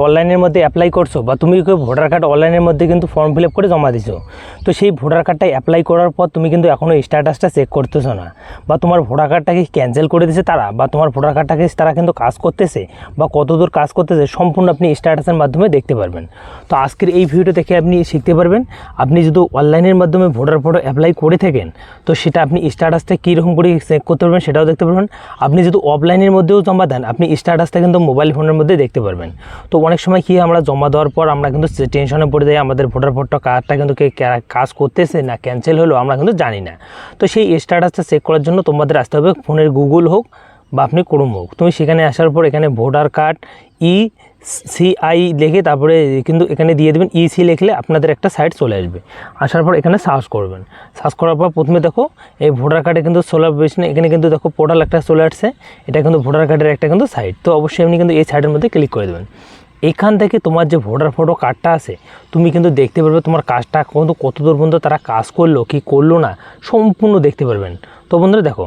অনলাইনের মধ্যে অ্যাপ্লাই করছো বা তুমি ভোটার কার্ড অনলাইনের মধ্যে কিন্তু ফর্ম ফিল আপ করে জমা দিছো, তো সেই ভোটার কার্ডটা অ্যাপ্লাই করার পর তুমি কিন্তু এখনও স্ট্যাটাসটা চেক করতেছো না, বা তোমার ভোটার কার্ডটাকে ক্যান্সেল করে দিয়েছে তারা, বা তোমার ভোটার কার্ডটাকে তারা কিন্তু কাজ করতেছে বা কতদূর কাজ করতেছে সম্পূর্ণ আপনি স্ট্যাটাসের মাধ্যমে দেখতে পারবেন। তো আজকের এই ভিডিওটা দেখে আপনি শিখতে পারবেন আপনি যদি অনলাইনের মাধ্যমে ভোটার ফটো অ্যাপ্লাই করে থাকেন তো সেটা আপনি স্ট্যাটাসটা কীরকম করে চেক করতে পারবেন সেটাও দেখতে পারবেন। আপনি যদি অফলাইনের মধ্যেও জমা দেন আপনি স্ট্যাটাসটা কিন্তু মোবাইল ফোনের মধ্যে দেখতে পারবেন। তো অনেক সময় কি আমরা জমা দেওয়ার পর আমরা কিন্তু টেনশনে পড়ে যাই, আমাদের ভোটার ফটো কার্ডটা কিন্তু কাজ করতেছে না ক্যান্সেল হলো আমরা কিন্তু জানি না। তো সেই স্ট্যাটাসটা চেক করার জন্য তোমাদের আসতে হবে ফোনের গুগল হোক বা আপনি ক্রোম হোক, তুমি সেখানে আসার পর এখানে ভোটার কার্ড ECI লিখে তারপরে কিন্তু এখানে দিয়ে দেবেন EC লিখলে আপনাদের একটা সাইট চলে আসবে। আসার পর এখানে সার্চ করবেন, সার্চ করার পর প্রথমে দেখো এই ভোটার কার্ডে কিন্তু সোলার বেশি এখানে কিন্তু দেখো পোর্টাল একটা চলে আসছে, এটা কিন্তু ভোটার কার্ডের একটা কিন্তু সাইট। তো অবশ্যই আপনি কিন্তু এই সাইটের মধ্যে ক্লিক করে দেবেন। এখান থেকে তোমার যে ভোটার ফটো কার্ডটা আছে তুমি কিন্তু দেখতে পারবে তোমার কাজটা কতদূর পর্যন্ত তারা কাজ করলো কি করলো না সম্পূর্ণ দেখতে পারবেন। তো বন্ধুরা দেখো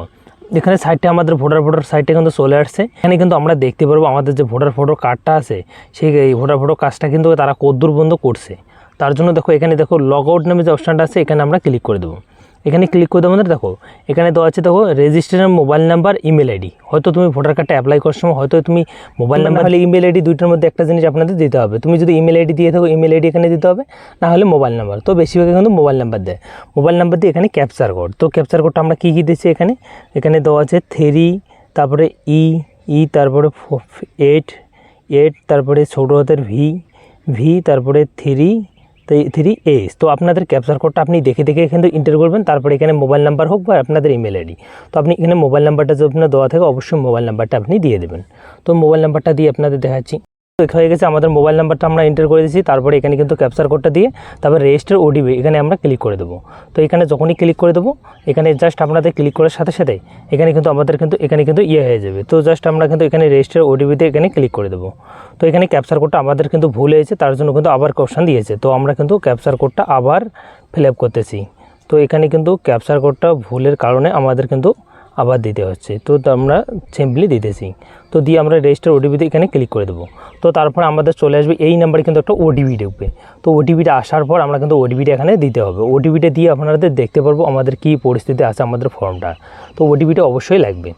এখানে সাইটটা আমাদের ভোটার সাইটটা কিন্তু চলে আসছে, এখানে কিন্তু আমরা দেখতে পারবো আমাদের যে ভোটার ফটো কার্ডটা আছে সেই ভোটার ফটো কাজটা কিন্তু তারা কতদূর পর্যন্ত করছে। তার জন্য দেখো এখানে দেখো লগ আউট নামে যে অপশানটা আছে এখানে আমরা ক্লিক করে দেবো। এখানে ক্লিক করে দেবো দেখো এখানে দেওয়া আছে দেখো registration mobile number email ID. হয়তো তুমি ভোটার কার্ডটা অ্যাপ্লাই করার সময় হয়তো তুমি মোবাইল নাম্বার হলে ইমেল আইডি দুইটার মধ্যে একটা জিনিস আপনাদের দিতে হবে। তুমি যদি ইমেল আইডি দিয়ে থাকো ইমেল আইডি এখানে দিতে হবে, না হলে মোবাইল নাম্বার। তো বেশিরভাগ কিন্তু মোবাইল নাম্বার দেয়, মোবাইল নাম্বার দিয়ে এখানে ক্যাপচার কোড। তো ক্যাপচার কোডটা আমরা কী দিচ্ছি এখানে দেওয়া আছে 3 তারপরে তারপরে 8 তারপরে ছোটো হাতের ভি তারপরে 3S। তো আপনাদের ক্যাপচার কোডটা আপনি দেখে কিন্তু এন্টার করবেন, তারপরে এখানে মোবাইল নাম্বার হোক বা আপনাদের ইমেল আইডি। তো আপনি এখানে মোবাইল নাম্বারটা যদি আপনার দেওয়া থাকে অবশ্যই মোবাইল নাম্বারটা আপনি দিয়ে দেবেন। তো মোবাইল নাম্বারটা দিয়ে আপনাদের দেখাচ্ছি। হয়ে গেছে আমাদের মোবাইল নাম্বারটা আমরা এন্টার করে দিয়েছি, তারপরে এখানে কিন্তু ক্যাপচার কোডটা দিয়ে তারপরে রেজিস্টার OTP এখানে আমরা ক্লিক করে দেবো। তো এখানে যখনই ক্লিক করে দেবো এখানে জাস্ট আপনাদের ক্লিক করার সাথে সাথে এখানে কিন্তু আমাদের কিন্তু এখানে কিন্তু হয়ে যাবে। তো জাস্ট আমরা কিন্তু এখানে রেজিস্টার OTP তে এখানে ক্লিক করে দেবো। তো এখানে ক্যাপচার কোডটা আমাদের কিন্তু ভুল হয়েছে, তার জন্য কিন্তু আবার অপশান দিয়েছে। তো আমরা কিন্তু ক্যাপচার কোডটা আবার ফিল আপ করতেছি। তো এখানে কিন্তু ক্যাপচার কোডটা ভুলের কারণে আমাদের কিন্তু আবার দিতে হচ্ছে, তো আমরা সিম্পলি দিতেছি। তো দিয়ে আমরা রেজিস্টার OTP তে এখানে ক্লিক করে দেবো। তো তারপর আমাদের চলে আসবে এই নাম্বারে কিন্তু একটা OTP ঢুকবে। তো OTPটা আসার পর আমরা কিন্তু OTPটা এখানে দিতে হবে। OTPটা দিয়ে আপনাদের দেখতে পারবো আমাদের কী পরিস্থিতি আছে আমাদের ফর্মটা। তো OTPটা অবশ্যই লাগবে।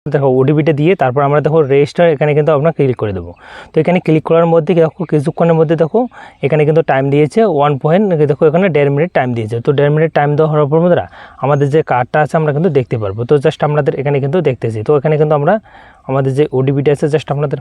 দেখো OTPটা দিয়ে তারপর আমরা দেখো রেজিস্টার এখানে কিন্তু আমরা ক্লিক করে দেবো। তো এখানে ক্লিক করার মধ্যে দেখো কিছুক্ষণের মধ্যে দেখো এখানে কিন্তু টাইম দিয়েছে 1 পয়েন্ট, দেখো এখানে 1.5 মিনিট টাইম দিয়েছে। তো 1.5 মিনিট টাইম দেওয়া হওয়ার পর বন্ধুরা আমাদের যে কার্ডটা আছে আমরা কিন্তু দেখতে পারবো। তো জাস্ট আপনাদের এখানে কিন্তু দেখতেছি। তো এখানে কিন্তু আমরা আমাদের যে OTPটা আছে জাস্ট আপনাদের